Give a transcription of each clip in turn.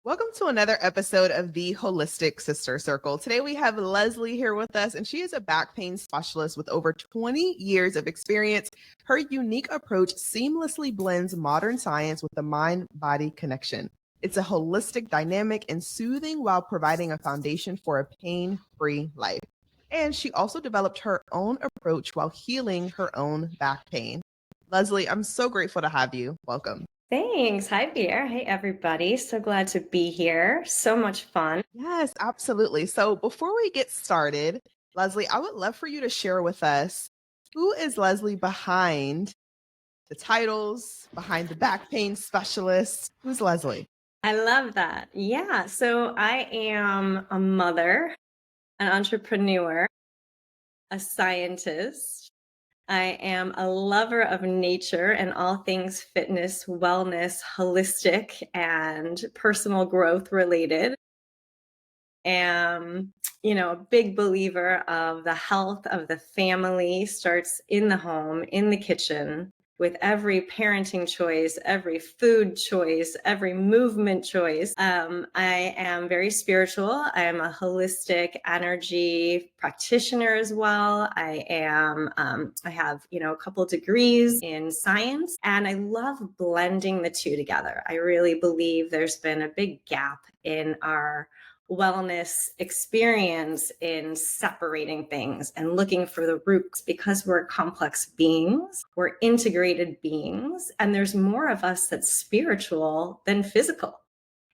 Welcome to another episode of the Holistic Sister Circle. Today we have Leslie here with us, and she is a back pain specialist with over 20 years of experience. Her unique approach seamlessly blends modern science with the mind-body connection. It's a holistic, dynamic, and soothing while providing a foundation for a pain-free life. And she also developed her own approach while healing her own back pain. Leslie, I'm so grateful to have you. Welcome. Thanks. Hi, Beer. Hey, everybody. So glad to be here. So much fun. Yes, absolutely. So before we get started, Leslie, I would love for you to share with us who is Leslie behind the titles, behind the back pain specialist? Who's Leslie? I love that. Yeah. So I am a mother, an entrepreneur, a scientist. I am a lover of nature and all things fitness, wellness, holistic, and personal growth related. Am, a big believer of the health of the family starts in the home, in the kitchen, with every parenting choice, every food choice, every movement choice. I am very spiritual. I am a holistic energy practitioner as well. I have, a couple degrees in science, and I love blending the two together. I really believe there's been a big gap in our wellness experience in separating things and looking for the roots because we're complex beings, we're integrated beings, and there's more of us that's spiritual than physical.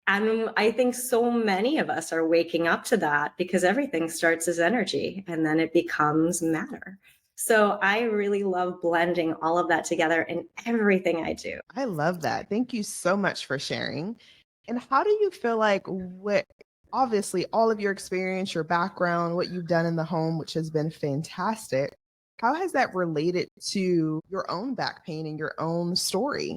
And I think so many of us are waking up to that because everything starts as energy and then it becomes matter. So I really love blending all of that together in everything I do. I love that. Thank you so much for sharing. And how do you feel like obviously all of your experience, your background, what you've done in the home, which has been fantastic, how has that related to your own back pain and your own story?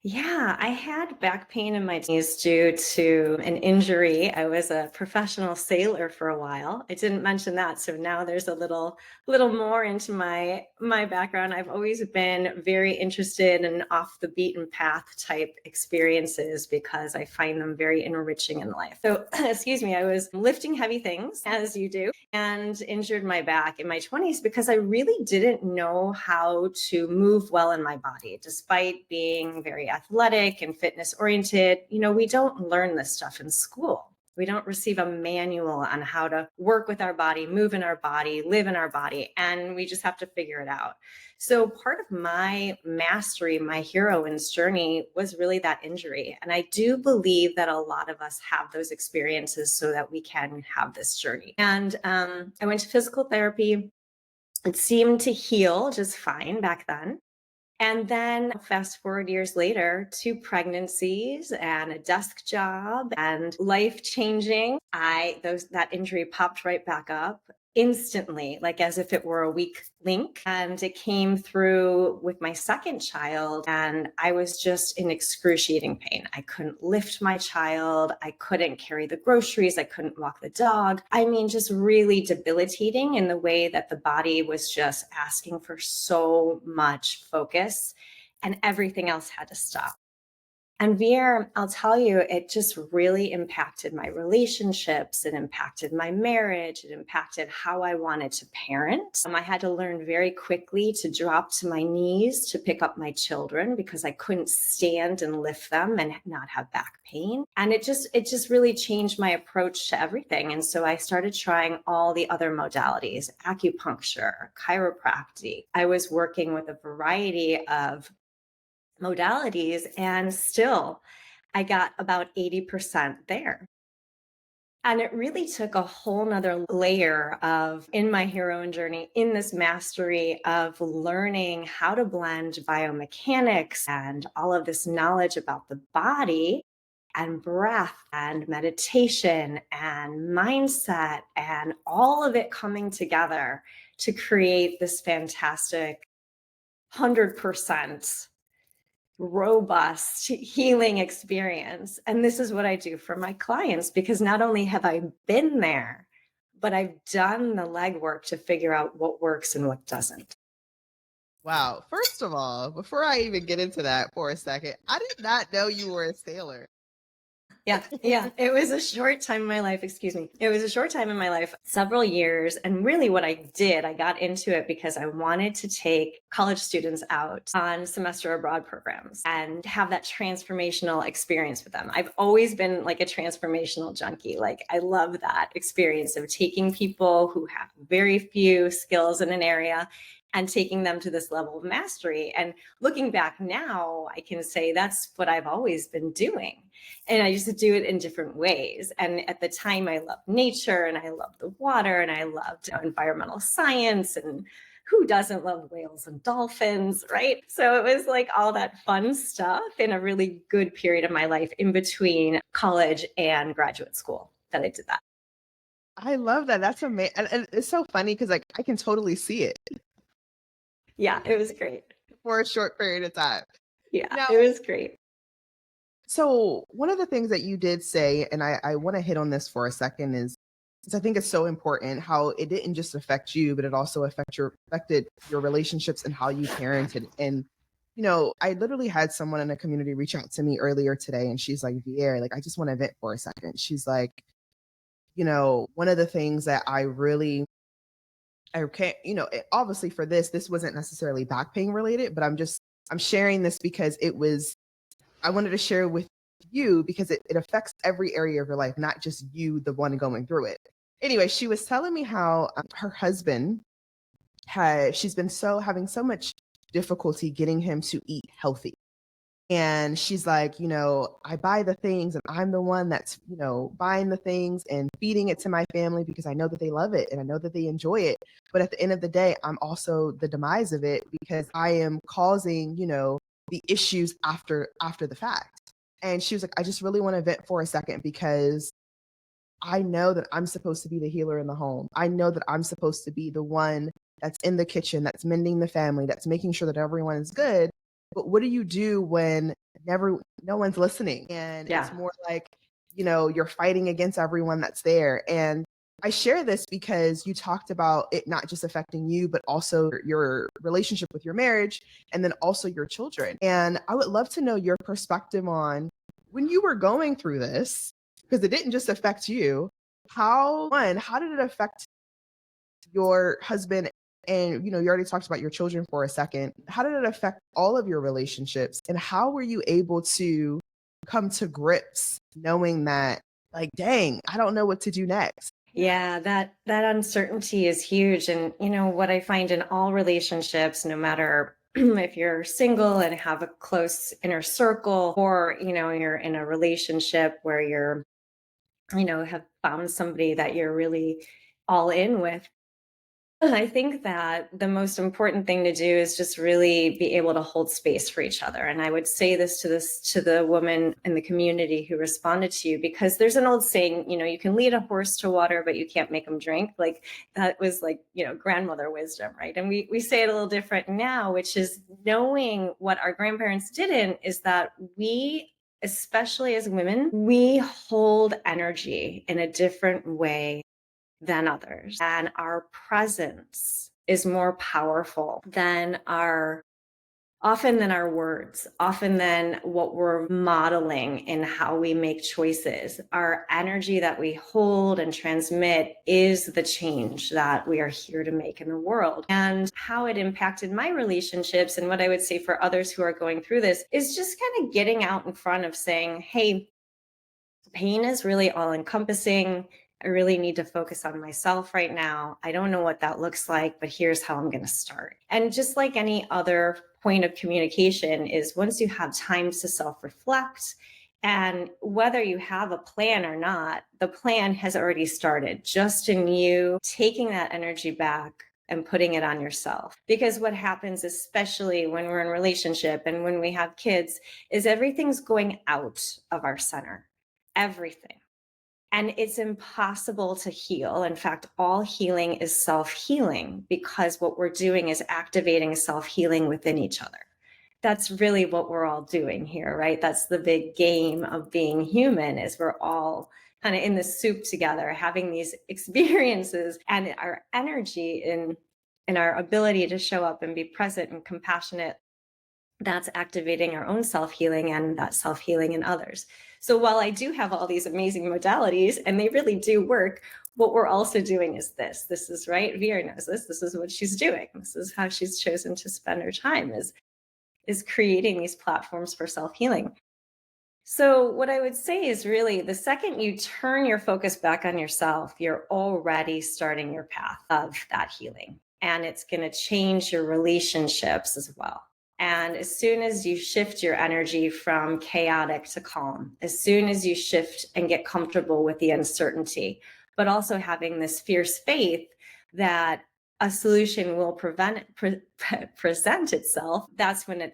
Yeah, I had back pain in my knees due to an injury. I was a professional sailor for a while. I didn't mention that, so now there's a little more into my background. I've always been very interested in off the beaten path type experiences because I find them very enriching in life. So, excuse me, I was lifting heavy things as you do and injured my back in my 20s because I really didn't know how to move well in my body despite being very athletic and fitness oriented. We don't learn this stuff in school. We don't receive a manual on how to work with our body, move in our body, live in our body, and we just have to figure it out. So part of my mastery, my heroine's journey was really that injury. And I do believe that a lot of us have those experiences so that we can have this journey. And I went to physical therapy. It seemed to heal just fine back then. And then fast forward years later, two pregnancies and a desk job and life changing. That injury popped right back up instantly, like as if it were a weak link. And it came through with my second child, and I was just in excruciating pain. I couldn't lift my child. I couldn't carry the groceries. I couldn't walk the dog. I mean, just really debilitating in the way that the body was just asking for so much focus and everything else had to stop. And Veer, I'll tell you, it just really impacted my relationships. It impacted my marriage. It impacted how I wanted to parent. I had to learn very quickly to drop to my knees to pick up my children because I couldn't stand and lift them and not have back pain. And it just really changed my approach to everything. And so I started trying all the other modalities, acupuncture, chiropractic. I was working with a variety of modalities, and still I got about 80% there. And it really took a whole nother layer of in my heroine journey, in this mastery of learning how to blend biomechanics and all of this knowledge about the body and breath and meditation and mindset and all of it coming together to create this fantastic 100% robust healing experience. And this is what I do for my clients because not only have I been there, but I've done the legwork to figure out what works and what doesn't. Wow. First of all, before I even get into that for a second, I did not know you were a sailor. Yeah. It was a short time in my life. Excuse me. It was a short time in my life, several years. And really what I did, I got into it because I wanted to take college students out on semester abroad programs and have that transformational experience with them. I've always been like a transformational junkie. Like I love that experience of taking people who have very few skills in an area and taking them to this level of mastery. And looking back now, I can say that's what I've always been doing. And I used to do it in different ways. And at the time, I loved nature and I loved the water and I loved environmental science. And who doesn't love whales and dolphins, right? So it was like all that fun stuff in a really good period of my life in between college and graduate school that I did that. I love that. That's amazing. And it's so funny because like I can totally see it Yeah, it was great. for a short period of time. Yeah, Now, it was great. so one of the things that you did say, and I want to hit on this for a second, is I think it's so important how it didn't just affect you, but it also affected your relationships and how you parented. And I literally had someone in a community reach out to me earlier today, and she's like, "Vier, like I just want to vent for a second." She's like, one of the things that I can't, obviously for this wasn't necessarily back pain related, but I'm sharing this because I wanted to share with you because it affects every area of your life, not just you, the one going through it. Anyway, she was telling me how her husband she's been having so much difficulty getting him to eat healthy. And she's like, I buy the things and I'm the one that's, buying the things and feeding it to my family because I know that they love it and I know that they enjoy it. But at the end of the day, I'm also the demise of it because I am causing, the issues after the fact. And she was like, I just really want to vent for a second because I know that I'm supposed to be the healer in the home. I know that I'm supposed to be the one that's in the kitchen, that's mending the family, that's making sure that everyone is good. But what do you do when no one's listening? And it's Yeah. more like, you're fighting against everyone that's there. And I share this because you talked about it not just affecting you, but also your relationship with your marriage and then also your children. And I would love to know your perspective on when you were going through this, because it didn't just affect you. How did it affect your husband? And you already talked about your children for a second. How did it affect all of your relationships? And how were you able to come to grips knowing that, like, dang, I don't know what to do next? Yeah, that uncertainty is huge. And what I find in all relationships, no matter if you're single and have a close inner circle, or you're in a relationship where you're, have found somebody that you're really all in with, I think that the most important thing to do is just really be able to hold space for each other. And I would say this to the woman in the community who responded to you, because there's an old saying, you can lead a horse to water, but you can't make him drink. Like that was like, grandmother wisdom, right? And we say it a little different now, which is knowing what our grandparents didn't, is that we, especially as women, we hold energy in a different way than others. And our presence is more powerful often than our words, often than what we're modeling in how we make choices. Our energy that we hold and transmit is the change that we are here to make in the world. And how it impacted my relationships, and what I would say for others who are going through this, is just kind of getting out in front of saying, hey, pain is really all encompassing. I really need to focus on myself right now. I don't know what that looks like, but here's how I'm going to start. And just like any other point of communication, is once you have time to self-reflect, and whether you have a plan or not, the plan has already started, just in you taking that energy back and putting it on yourself. Because what happens, especially when we're in relationship and when we have kids, is everything's going out of our center. Everything. And it's impossible to heal. In fact, all healing is self-healing, because what we're doing is activating self-healing within each other. That's really what we're all doing here, right? That's the big game of being human, is we're all kind of in the soup together, having these experiences, and our energy in our ability to show up and be present and compassionate, that's activating our own self-healing and that self-healing in others. So while I do have all these amazing modalities and they really do work, what we're also doing is this. This is right. Vera knows this. This is what she's doing. This is how she's chosen to spend her time is creating these platforms for self-healing. So what I would say is really the second you turn your focus back on yourself, you're already starting your path of that healing. And it's going to change your relationships as well. And as soon as you shift your energy from chaotic to calm, as soon as you shift and get comfortable with the uncertainty, but also having this fierce faith that a solution will present itself, that's when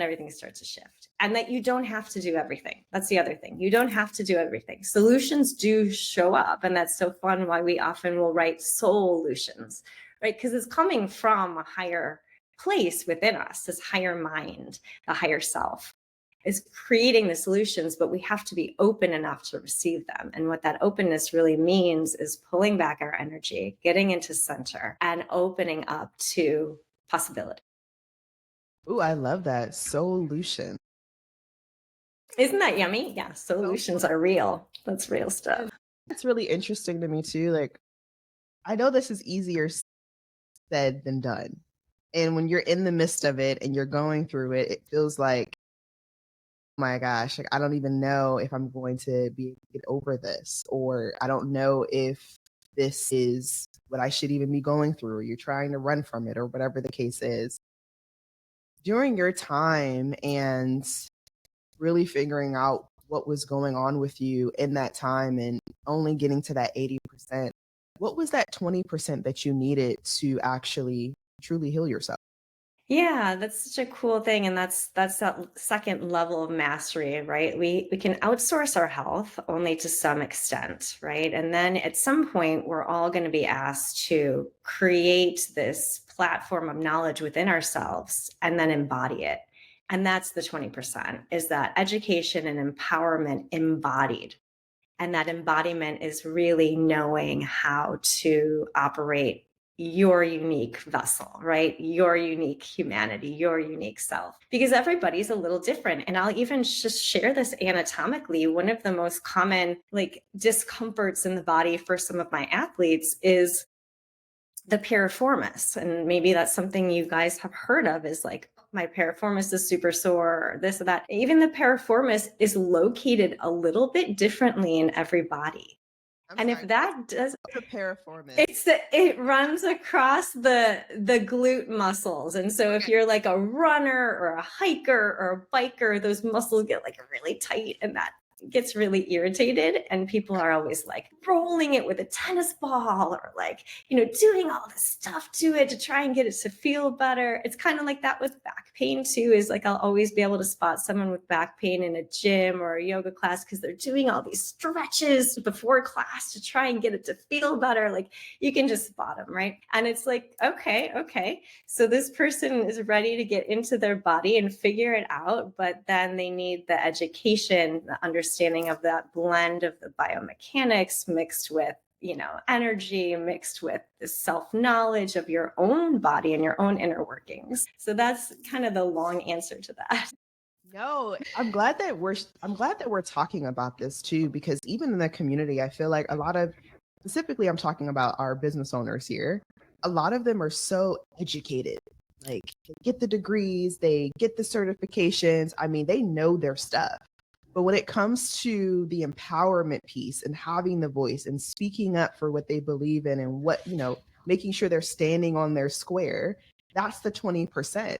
everything starts to shift. And that you don't have to do everything. That's the other thing. You don't have to do everything. Solutions do show up. And that's so fun why we often will write solutions, right? Because it's coming from a higher place within us, this higher mind, the higher self is creating the solutions, but we have to be open enough to receive them. And what that openness really means is pulling back our energy, getting into center, and opening up to possibility. Ooh, I love that. Solution. Isn't that yummy? Yeah, solutions are real. That's real stuff. And it's really interesting to me too. Like, I know this is easier said than done. And when you're in the midst of it and you're going through it, it feels like, my gosh, like I don't even know if I'm going to be able to get over this, or I don't know if this is what I should even be going through, or you're trying to run from it, or whatever the case is. During your time and really figuring out what was going on with you in that time and only getting to that 80%, what was that 20% that you needed to actually truly heal yourself? Yeah, that's such a cool thing. And that's that second level of mastery, right? We can outsource our health only to some extent, right? And then at some point, we're all going to be asked to create this platform of knowledge within ourselves and then embody it. And that's the 20%, is that education and empowerment embodied. And that embodiment is really knowing how to operate your unique vessel, right? Your unique humanity, your unique self, because everybody's a little different. And I'll even just share this anatomically. One of the most common discomforts in the body for some of my athletes is the piriformis. And maybe that's something you guys have heard of, is like, my piriformis is super sore, or this or that. Even the piriformis is located a little bit differently in every body. And if that does, the piriformis, it runs across the glute muscles. And so if you're like a runner or a hiker or a biker, those muscles get like really tight, and that gets really irritated. And people are always like rolling it with a tennis ball, or like, doing all this stuff to it to try and get it to feel better. It's kind of like that with back pain too, is like, I'll always be able to spot someone with back pain in a gym or a yoga class because they're doing all these stretches before class to try and get it to feel better. Like, you can just spot them, right? And it's like, okay. So this person is ready to get into their body and figure it out, but then they need the education, the understanding of that blend of the biomechanics mixed with energy, mixed with the self-knowledge of your own body and your own inner workings. So that's kind of the long answer to that. No, I'm glad that we're talking about this too, because even in the community, I feel like a lot of, specifically I'm talking about our business owners here, a lot of them are so educated. Like, they get the degrees, they get the certifications. I mean, they know their stuff. But when it comes to the empowerment piece and having the voice and speaking up for what they believe in and what, making sure they're standing on their square, that's the 20%.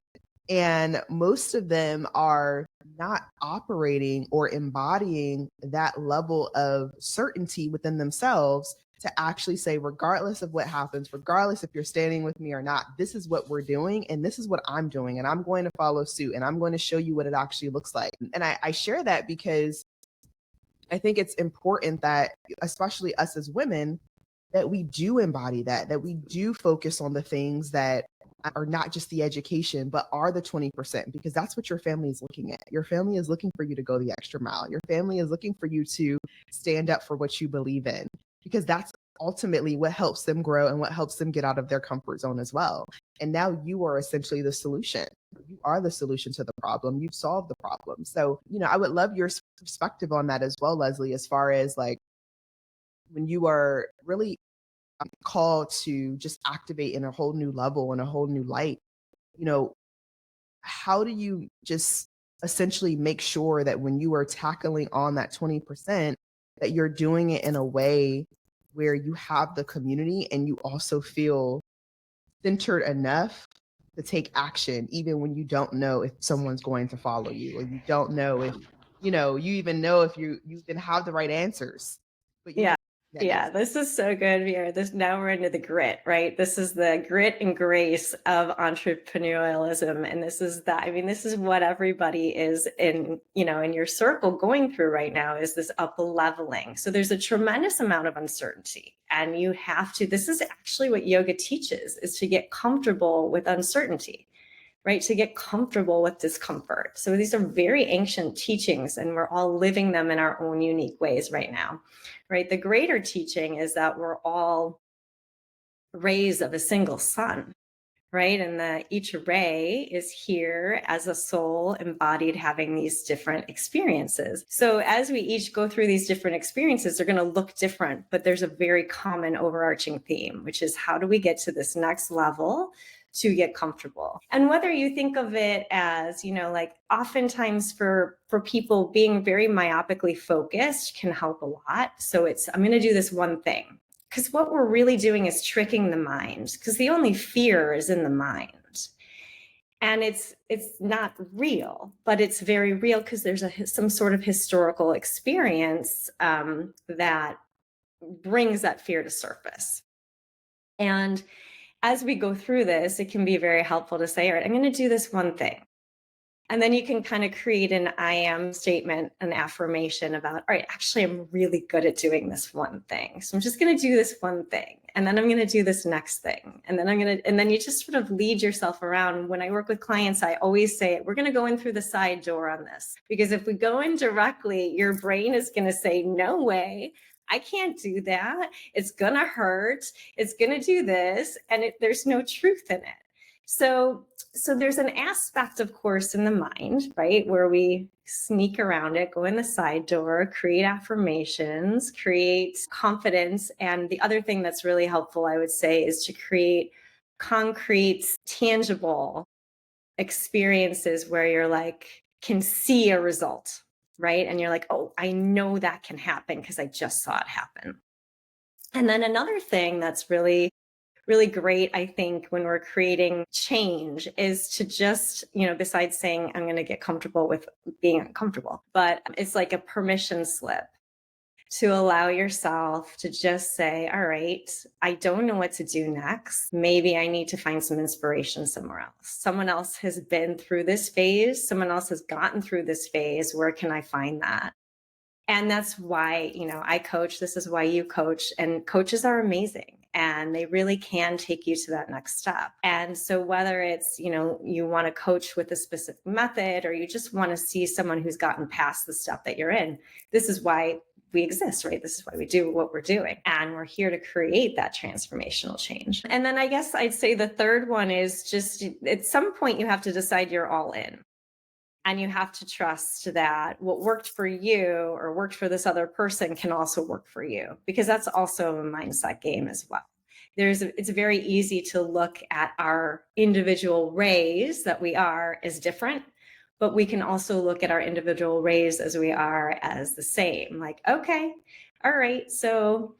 And most of them are not operating or embodying that level of certainty within themselves to actually say, regardless of what happens, regardless if you're standing with me or not, this is what we're doing and this is what I'm doing, and I'm going to follow suit and I'm going to show you what it actually looks like. And I share that because I think it's important that, especially us as women, that we do embody that we do focus on the things that are not just the education, but are the 20%, because that's what your family is looking at. Your family is looking for you to go the extra mile. Your family is looking for you to stand up for what you believe in, because that's ultimately what helps them grow and what helps them get out of their comfort zone as well. And now you are essentially the solution. You are the solution to the problem. You've solved the problem. So, I would love your perspective on that as well, Leslie, as far as like when you are really called to just activate in a whole new level and a whole new light, you know, how do you just essentially make sure that when you are tackling on that 20%, that you're doing it in a way where you have the community and you also feel centered enough to take action, even when you don't know if someone's going to follow you, or you don't know if, you even know if you even have the right answers. But Yeah. that Yeah, makes this is so good, Vera. This now we're into the grit, right? This is the grit and grace of entrepreneurialism. And this is that, I mean, this is what everybody is in your circle going through right now, is this up leveling. So there's a tremendous amount of uncertainty. And you have to, this is actually what yoga teaches, is to get comfortable with uncertainty, right? To get comfortable with discomfort. So these are very ancient teachings, and we're all living them in our own unique ways right now, right? The greater teaching is that we're all rays of a single sun, right? And that each ray is here as a soul embodied, having these different experiences. So as we each go through these different experiences, they're going to look different, but there's a very common overarching theme, which is how do we get to this next level to get comfortable? And whether you think of it as, like oftentimes for people, being very myopically focused can help a lot. So I'm going to do this one thing. Because what we're really doing is tricking the mind, because the only fear is in the mind. And it's not real, but it's very real because there's some sort of historical experience that brings that fear to surface. And as we go through this, it can be very helpful to say, all right, I'm going to do this one thing. And then you can kind of create an I am statement, an affirmation about, all right, actually, I'm really good at doing this one thing. So I'm just going to do this one thing. And then I'm going to do this next thing. And then you just sort of lead yourself around. When I work with clients, I always say, we're going to go in through the side door on this, because if we go in directly, your brain is going to say, no way, I can't do that. It's going to hurt. It's going to do this. And there's no truth in it. So there's an aspect, of course, in the mind, right, where we sneak around it, go in the side door, create affirmations, create confidence. And the other thing that's really helpful, I would say, is to create concrete, tangible experiences where you're like, can see a result, right? And you're like, oh, I know that can happen because I just saw it happen. And then another thing that's really great, I think, when we're creating change is to just, besides saying, I'm going to get comfortable with being uncomfortable, but it's like a permission slip to allow yourself to just say, all right, I don't know what to do next. Maybe I need to find some inspiration somewhere else. Someone else has been through this phase. Someone else has gotten through this phase. Where can I find that? And that's why, I coach. This is why you coach. And coaches are amazing. And they really can take you to that next step. And so whether it's, you want to coach with a specific method, or you just want to see someone who's gotten past the step that you're in, this is why we exist, right? This is why we do what we're doing. And we're here to create that transformational change. And then I guess I'd say the third one is just, at some point you have to decide you're all in. And you have to trust that what worked for you or worked for this other person can also work for you, because that's also a mindset game as well. It's very easy to look at our individual rays that we are as different, but we can also look at our individual rays as we are as the same. Like, okay, all right, so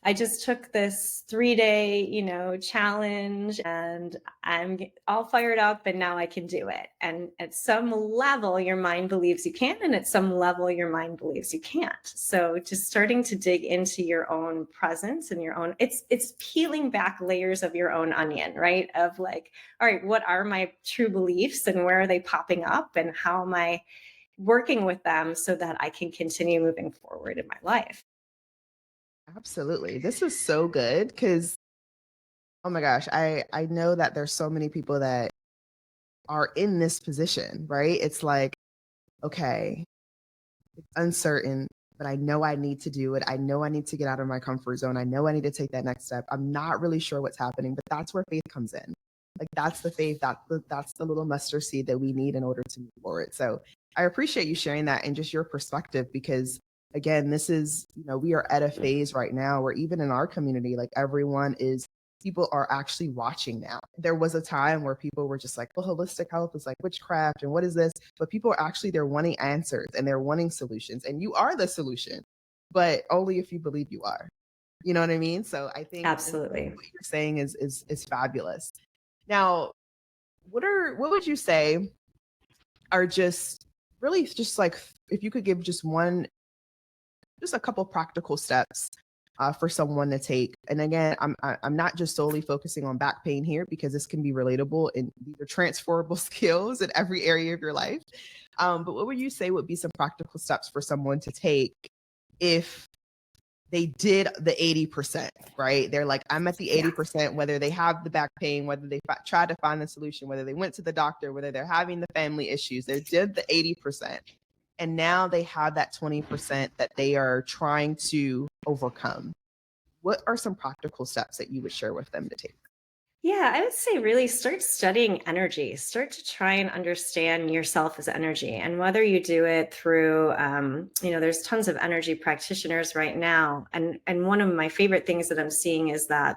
I just took this 3-day, challenge, and I'm all fired up, and now I can do it. And at some level, your mind believes you can, and at some level, your mind believes you can't. So just starting to dig into your own presence and your own, it's peeling back layers of your own onion, right? Of like, all right, what are my true beliefs and where are they popping up, and how am I working with them so that I can continue moving forward in my life? absolutely. This is so good because, oh my gosh, I know that there's so many people that are in this position, right? It's like, okay, it's uncertain, but I know I need to do it. I know I need to get out of my comfort zone. I know I need to take that next step. I'm not really sure what's happening, but that's where faith comes in. Like that's the faith, that's the little mustard seed that we need in order to move forward. So I appreciate you sharing that and just your perspective because again, this is, we are at a phase right now where even in our community, like people are actually watching now. There was a time where people were just like, well, holistic health is like witchcraft and what is this? But people are actually, they're wanting answers and they're wanting solutions and you are the solution, but only if you believe you are. You know what I mean? So I think Absolutely. what you're saying is fabulous. Now, what would you say are just really just like if you could give just a couple practical steps for someone to take. And again, I'm not just solely focusing on back pain here because this can be relatable and these are transferable skills in every area of your life. But what would you say would be some practical steps for someone to take if they did the 80%, right? They're like, I'm at the 80%, whether they have the back pain, whether they tried to find the solution, whether they went to the doctor, whether they're having the family issues, they did the 80%. And now they have that 20% that they are trying to overcome. What are some practical steps that you would share with them to take? Yeah, I would say really start studying energy. Start to try and understand yourself as energy. And whether you do it through, there's tons of energy practitioners right now. And one of my favorite things that I'm seeing is that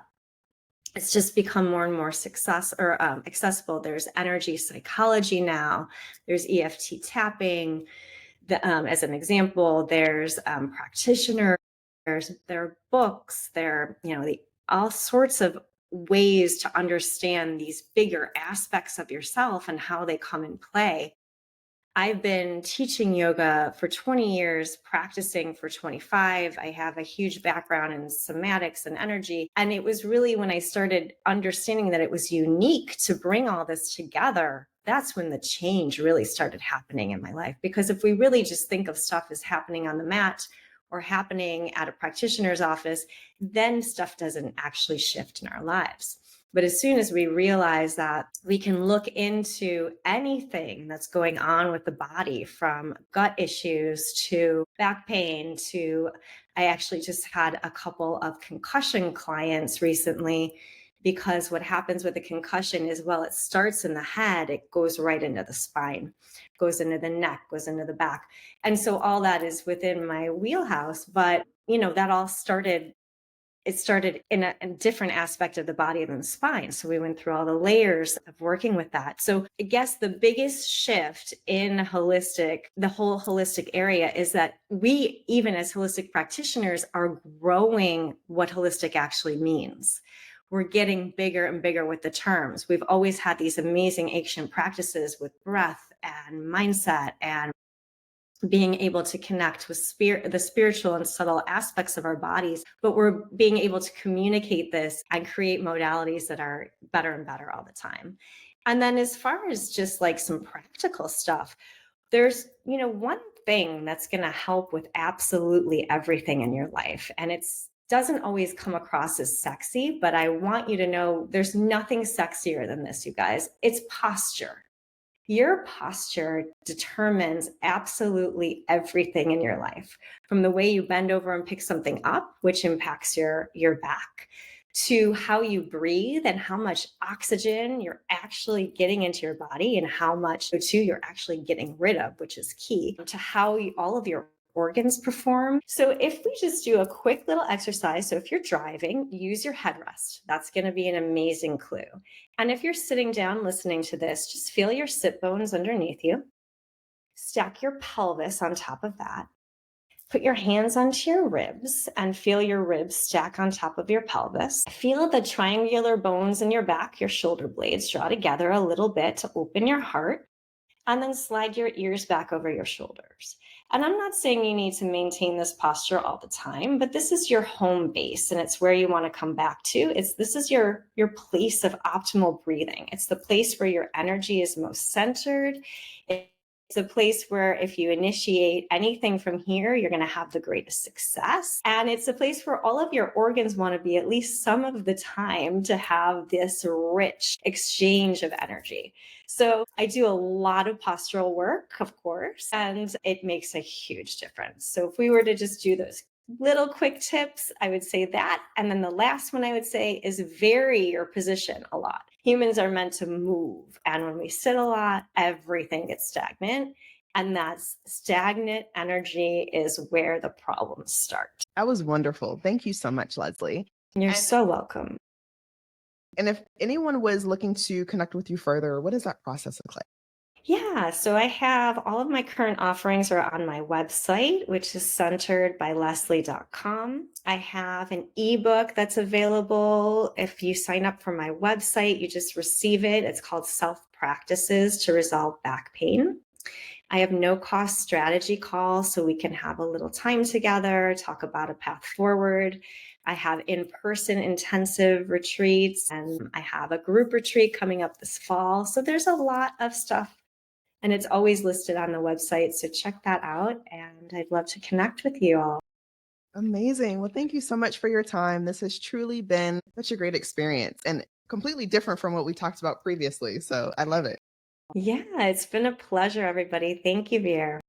it's just become more and more accessible. There's energy psychology now. There's EFT tapping. As an example, there's practitioners. There are books. All sorts of ways to understand these bigger aspects of yourself and how they come in play. I've been teaching yoga for 20 years, practicing for 25. I have a huge background in somatics and energy. And it was really when I started understanding that it was unique to bring all this together, that's when the change really started happening in my life. Because if we really just think of stuff as happening on the mat or happening at a practitioner's office, then stuff doesn't actually shift in our lives. But as soon as we realize that we can look into anything that's going on with the body, from gut issues to back pain to, I actually just had a couple of concussion clients recently, because what happens with a concussion is, well, it starts in the head, it goes right into the spine, goes into the neck, goes into the back. And so all that is within my wheelhouse. But, that all started in a different aspect of the body than the spine. So we went through all the layers of working with that. So I guess the biggest shift in the whole holistic area is that we, even as holistic practitioners, are growing what holistic actually means. We're getting bigger and bigger with the terms. We've always had these amazing ancient practices with breath and mindset and being able to connect with the spiritual and subtle aspects of our bodies, but we're being able to communicate this and create modalities that are better and better all the time. And then as far as just like some practical stuff, there's, one thing that's going to help with absolutely everything in your life. And doesn't always come across as sexy, but I want you to know there's nothing sexier than this, you guys. It's posture. Your posture determines absolutely everything in your life, from the way you bend over and pick something up, which impacts your back, to how you breathe and how much oxygen you're actually getting into your body and how much O2 you're actually getting rid of, which is key, to how all of your organs perform. So if we just do a quick little exercise, so if you're driving, use your headrest. That's going to be an amazing clue. And if you're sitting down listening to this, just feel your sit bones underneath you. Stack your pelvis on top of that. Put your hands onto your ribs and feel your ribs stack on top of your pelvis. Feel the triangular bones in your back, your shoulder blades draw together a little bit to open your heart. And then slide your ears back over your shoulders. And I'm not saying you need to maintain this posture all the time, but this is your home base and it's where you want to come back to. This is your place of optimal breathing. It's the place where your energy is most centered. It's a place where if you initiate anything from here, you're going to have the greatest success. And it's a place where all of your organs want to be at least some of the time to have this rich exchange of energy. So I do a lot of postural work, of course, and it makes a huge difference. So if we were to just do those little quick tips, I would say that. And then the last one I would say is vary your position a lot. Humans are meant to move. And when we sit a lot, everything gets stagnant. And that's stagnant energy is where the problems start. That was wonderful. Thank you so much, Leslie. You're And so welcome. if anyone was looking to connect with you further, what does that process look like? Yeah, so I have all of my current offerings are on my website, which is centered by Leslie.com. I have an ebook that's available. If you sign up for my website, you just receive it. It's called Self Practices to Resolve Back Pain. I have no cost strategy calls, so we can have a little time together, talk about a path forward. I have in person intensive retreats, and I have a group retreat coming up this fall. So there's a lot of stuff, and it's always listed on the website. So check that out. And I'd love to connect with you all. Amazing. Well, thank you so much for your time. This has truly been such a great experience and completely different from what we talked about previously. So I love it. Yeah, it's been a pleasure, everybody. Thank you, Veer.